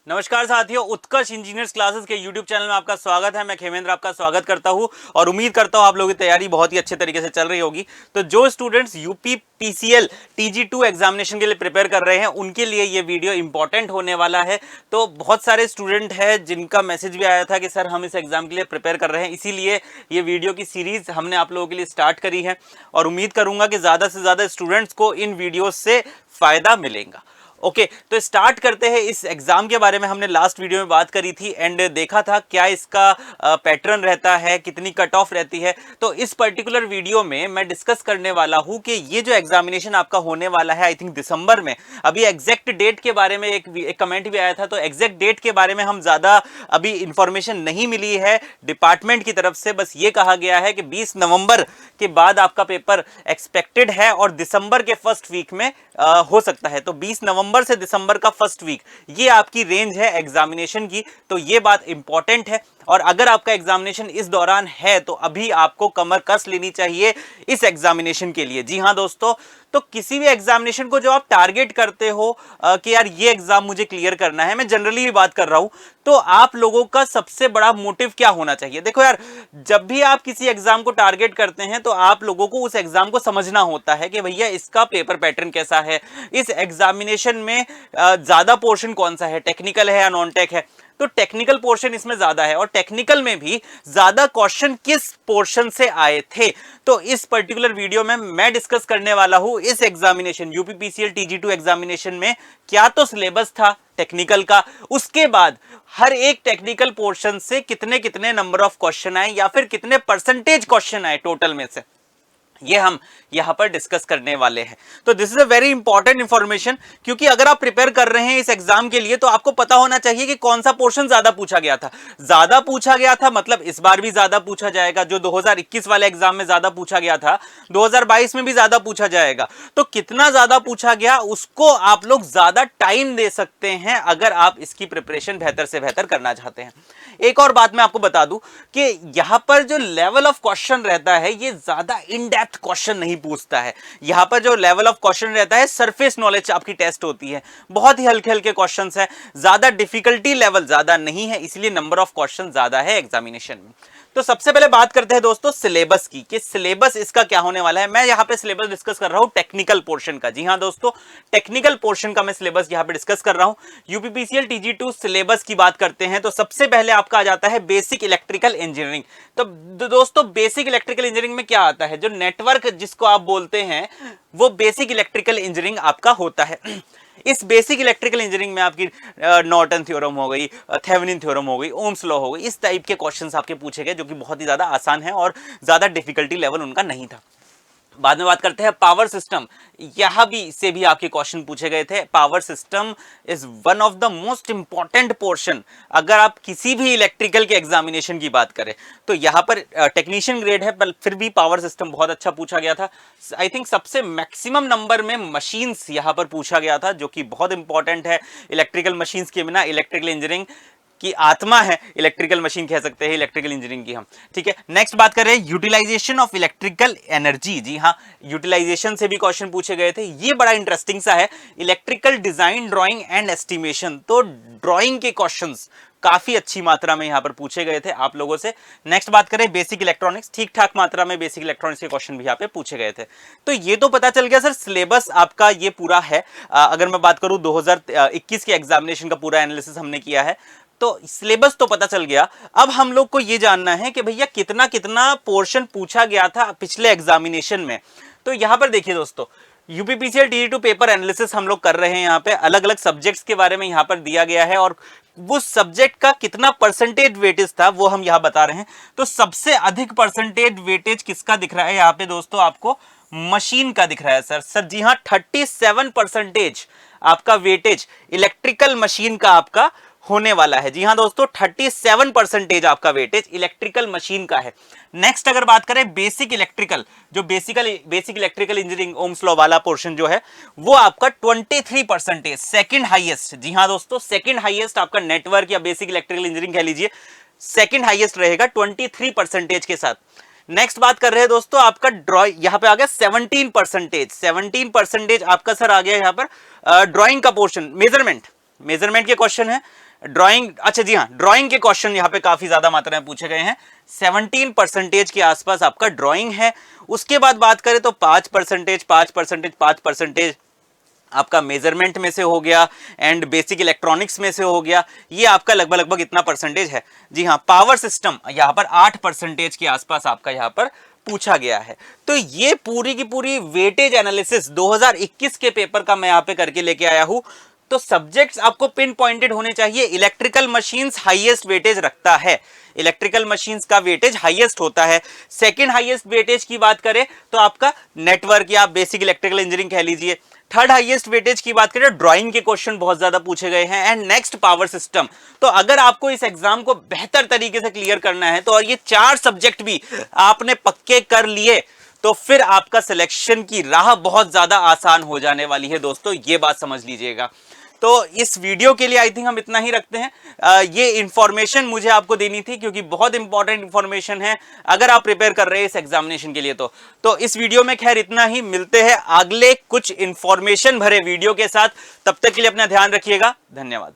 नमस्कार साथियों, उत्कर्ष engineers classes के YouTube चैनल में आपका स्वागत है। मैं खेमेंद्र आपका स्वागत करता हूं और उम्मीद करता हूं आप लोगों की तैयारी बहुत ही अच्छे तरीके से चल रही होगी। तो जो students UP PCL TG2 examination के लिए प्रिपेयर कर रहे हैं उनके लिए ये वीडियो इंपॉर्टेंट होने वाला है। तो बहुत सारे स्टूडेंट हैं जिनका मैसेज भी आया था कि सर हम इस एग्जाम के लिए प्रिपेयर कर रहे हैं, इसीलिए ये वीडियो की सीरीज हमने आप लोगों के लिए स्टार्ट करी है और उम्मीद करूंगा कि ज़्यादा से ज़्यादा स्टूडेंट्स को इन वीडियो से फ़ायदा मिलेगा। ओके, तो स्टार्ट करते हैं। इस एग्जाम के बारे में हमने लास्ट वीडियो में बात करी थी एंड देखा था क्या इसका पैटर्न रहता है, कितनी कट ऑफ रहती है। तो इस पर्टिकुलर वीडियो में मैं डिस्कस करने वाला हूं कि ये जो एग्जामिनेशन आपका होने वाला है आई थिंक दिसंबर में, अभी एग्जैक्ट डेट के बारे में एक कमेंट भी आया था, तो एग्जैक्ट डेट के बारे में हम ज्यादा अभी इंफॉर्मेशन नहीं मिली है डिपार्टमेंट की तरफ से। बस ये कहा गया है कि 20 नवंबर के बाद आपका पेपर एक्सपेक्टेड है और दिसंबर के फर्स्ट वीक में हो सकता है। तो 20 नवंबर से दिसंबर का फर्स्ट वीक ये आपकी रेंज है एग्जामिनेशन की, तो ये बात इंपॉर्टेंट है। और अगर आपका एग्जामिनेशन इस दौरान है तो अभी आपको कमर कस लेनी चाहिए इस एग्जामिनेशन के लिए। जी हां दोस्तों, तो किसी भी एग्जामिनेशन को जो आप टारगेट करते हो कि यार ये एग्जाम मुझे क्लियर करना है, मैं जनरली भी बात कर रहा हूं, तो आप लोगों का सबसे बड़ा मोटिव क्या होना चाहिए? देखो यार, जब भी आप किसी एग्जाम को टारगेट करते हैं तो आप लोगों को उस एग्जाम को समझना होता है कि भैया इसका पेपर पैटर्न कैसा है, इस एग्जामिनेशन में ज्यादा पोर्शन कौन सा है, टेक्निकल है या नॉन टेक है। तो टेक्निकल पोर्शन इसमें ज्यादा है और टेक्निकल में भी ज्यादा क्वेश्चन किस पोर्शन से आए थे। तो इस पर्टिकुलर वीडियो में मैं डिस्कस करने वाला हूं इस एग्जामिनेशन यूपीपीसीएल TG2 एग्जामिनेशन में क्या तो सिलेबस था टेक्निकल का, उसके बाद हर एक टेक्निकल पोर्शन से कितने कितने नंबर ऑफ क्वेश्चन आए या फिर कितने परसेंटेज क्वेश्चन आए टोटल में से, ये हम यहां पर डिस्कस करने वाले हैं। तो this is a very important information, क्योंकि अगर आप प्रिपेयर कर रहे हैं इस एग्जाम के लिए तो आपको पता होना चाहिए कि कौन सा पोर्शन ज्यादा पूछा गया था। ज्यादा पूछा गया था मतलब इस बार भी ज्यादा पूछा जाएगा। जो 2021 वाले एग्जाम में ज्यादा पूछा गया था 2022 में भी ज्यादा पूछा जाएगा। तो कितना ज्यादा पूछा गया उसको आप लोग ज्यादा टाइम दे सकते हैं अगर आप इसकी प्रिपरेशन बेहतर से बेहतर करना चाहते हैं। एक और बात मैं आपको बता दूं कि यहां पर जो लेवल ऑफ क्वेश्चन रहता है ये ज्यादा इन डेप्थ क्वेश्चन नहीं पूछता है। यहां पर जो लेवल ऑफ क्वेश्चन रहता है सरफेस नॉलेज आपकी टेस्ट होती है, बहुत ही हल्के हल्के क्वेश्चंस हैं, ज्यादा डिफिकल्टी लेवल ज्यादा नहीं है, इसलिए नंबर ऑफ क्वेश्चन ज्यादा है एग्जामिनेशन में। तो सबसे पहले बात करते हैं दोस्तों सिलेबस की कि सिलेबस इसका क्या होने वाला है। मैं यहां पे सिलेबस डिस्कस कर रहा हूं टेक्निकल पोर्शन का। जी हां दोस्तों, टेक्निकल पोर्शन का मैं सिलेबस यहां पे डिस्कस कर रहा हूं। यूपीपीसीएल TG2 सिलेबस की बात करते हैं तो सबसे पहले आपका आ जाता है बेसिक इलेक्ट्रिकल इंजीनियरिंग। तो दोस्तों बेसिक इलेक्ट्रिकल इंजीनियरिंग में क्या आता है, जो नेटवर्क जिसको आप बोलते हैं वो बेसिक इलेक्ट्रिकल इंजीनियरिंग आपका होता है। इस बेसिक इलेक्ट्रिकल इंजीनियरिंग में आपकी नॉर्टन थ्योरम हो गई, थेवेनिन थ्योरम हो गई, ओम्स लॉ हो गई, इस टाइप के क्वेश्चंस आपके पूछे गए जो कि बहुत ही ज्यादा आसान है और ज्यादा डिफिकल्टी लेवल उनका नहीं था। बाद में बात करते हैं पावर सिस्टम। यहां भी से भी आपके क्वेश्चन पूछे गए थे। Power system is one of the most important portion अगर आप किसी भी इलेक्ट्रिकल के एग्जामिनेशन की बात करें तो यहां पर टेक्नीशियन ग्रेड है पर फिर भी पावर सिस्टम बहुत अच्छा पूछा गया था। आई थिंक सबसे मैक्सिमम नंबर में मशीन्स यहां पर पूछा गया था जो कि बहुत इंपॉर्टेंट है। इलेक्ट्रिकल मशीन्स के बिना इलेक्ट्रिकल इंजीनियरिंग की आत्मा है, इलेक्ट्रिकल मशीन कह सकते हैं इलेक्ट्रिकल इंजीनियरिंग की हम। ठीक है, नेक्स्ट बात करें यूटिलाइजेशन ऑफ इलेक्ट्रिकल एनर्जी। जी हाँ, यूटिलाइजेशन से भी क्वेश्चन पूछे गए थे। ये बड़ा इंटरेस्टिंग सा है, electrical design, drawing and estimation. तो ड्राइंग के क्वेश्चंस काफी अच्छी मात्रा में यहां पर पूछे गए थे आप लोगों से। नेक्स्ट बात करें बेसिक इलेक्ट्रॉनिक्स, ठीक ठाक मात्रा में बेसिक इलेक्ट्रॉनिक्स के क्वेश्चन भी यहां पे पूछे गए थे। तो ये तो पता चल गया सर सिलेबस आपका ये पूरा है। अगर मैं बात करूं 2021 के एग्जामिनेशन का पूरा एनालिसिस हमने किया है तो सिलेबस तो पता चल गया। अब हम लोग को यह जानना है कि भैया कितना कितना पोर्शन पूछा गया था पिछले एग्जामिनेशन में। तो यहां पर देखिए दोस्तों, यूपीपीसीएल TG2 पेपर एनालिसिस हम लोग कर रहे हैं। यहाँ पे अलग अलग सब्जेक्ट्स के बारे में यहाँ पर दिया गया है और वो सब्जेक्ट का कितना परसेंटेज वेटेज था वो हम यहाँ बता रहे हैं। तो सबसे अधिक परसेंटेज वेटेज किसका दिख रहा है यहाँ पे दोस्तों, आपको मशीन का दिख रहा है सर। जी हाँ, 37% आपका वेटेज इलेक्ट्रिकल मशीन का आपका होने वाला है। जी हां दोस्तों, 37% आपका वेटेज इलेक्ट्रिकल मशीन का है। नेक्स्ट अगर बात करें बेसिक इलेक्ट्रिकल, जो basic electrical engineering Ohm's law वाला पोर्शन जो है वो आपका 23%, सेकंड हाईएस्ट। जी हां दोस्तों, सेकंड हाईएस्ट आपका नेटवर्क या बेसिक इलेक्ट्रिकल इंजीनियरिंग कह लीजिए, सेकंड हाईएस्ट रहेगा 23% के साथ। नेक्स्ट बात कर रहे हैं दोस्तों आपका ड्राइंग, यहां पे आ गया 17% आपका सर आ गया यहां पर ड्राइंग का पोर्शन। मेजरमेंट के क्वेश्चन है। ड्राइंग, अच्छा जी हाँ, ड्राइंग के क्वेश्चन यहाँ पे काफी ज्यादा मात्रा में पूछे गए हैं। 17% के आसपास आपका ड्राइंग है। उसके बाद बात करें तो 5%, 5%, 5% आपका मेजरमेंट में से हो गया एंड बेसिक इलेक्ट्रॉनिक्स में से हो गया। ये आपका लगभग लगभग इतना परसेंटेज है। जी हाँ, पावर सिस्टम यहाँ पर 8% के आसपास आपका यहाँ पर पूछा गया है। तो ये पूरी की पूरी वेटेज एनालिसिस 2021 के पेपर का मैं यहाँ पे करके लेके आया हूं। तो सब्जेक्ट्स आपको पिन पॉइंटेड होने चाहिए। इलेक्ट्रिकल मशीन्स हाईएस्ट वेटेज रखता है, इलेक्ट्रिकल मशीन्स का वेटेज हाईएस्ट होता है। सेकंड हाईएस्ट वेटेज की बात करें तो आपका नेटवर्क या बेसिक इलेक्ट्रिकल इंजीनियरिंग कह लीजिए। थर्ड हाईएस्ट वेटेज की बात करें, ड्राइंग के क्वेश्चन बहुत ज्यादा पूछे गए हैं एंड नेक्स्ट पावर सिस्टम। तो अगर आपको इस एग्जाम को बेहतर तरीके से क्लियर करना है तो और ये 4 सब्जेक्ट भी आपने पक्के कर लिए तो फिर आपका सिलेक्शन की राह बहुत ज्यादा आसान हो जाने वाली है दोस्तों, ये बात समझ लीजिएगा। तो इस वीडियो के लिए आई थिंक हम इतना ही रखते हैं। ये इंफॉर्मेशन मुझे आपको देनी थी क्योंकि बहुत इंपॉर्टेंट इंफॉर्मेशन है अगर आप प्रिपेयर कर रहे हैं इस एग्जामिनेशन के लिए। तो इस वीडियो में खैर इतना ही, मिलते हैं अगले कुछ इंफॉर्मेशन भरे वीडियो के साथ। तब तक के लिए अपना ध्यान रखिएगा, धन्यवाद।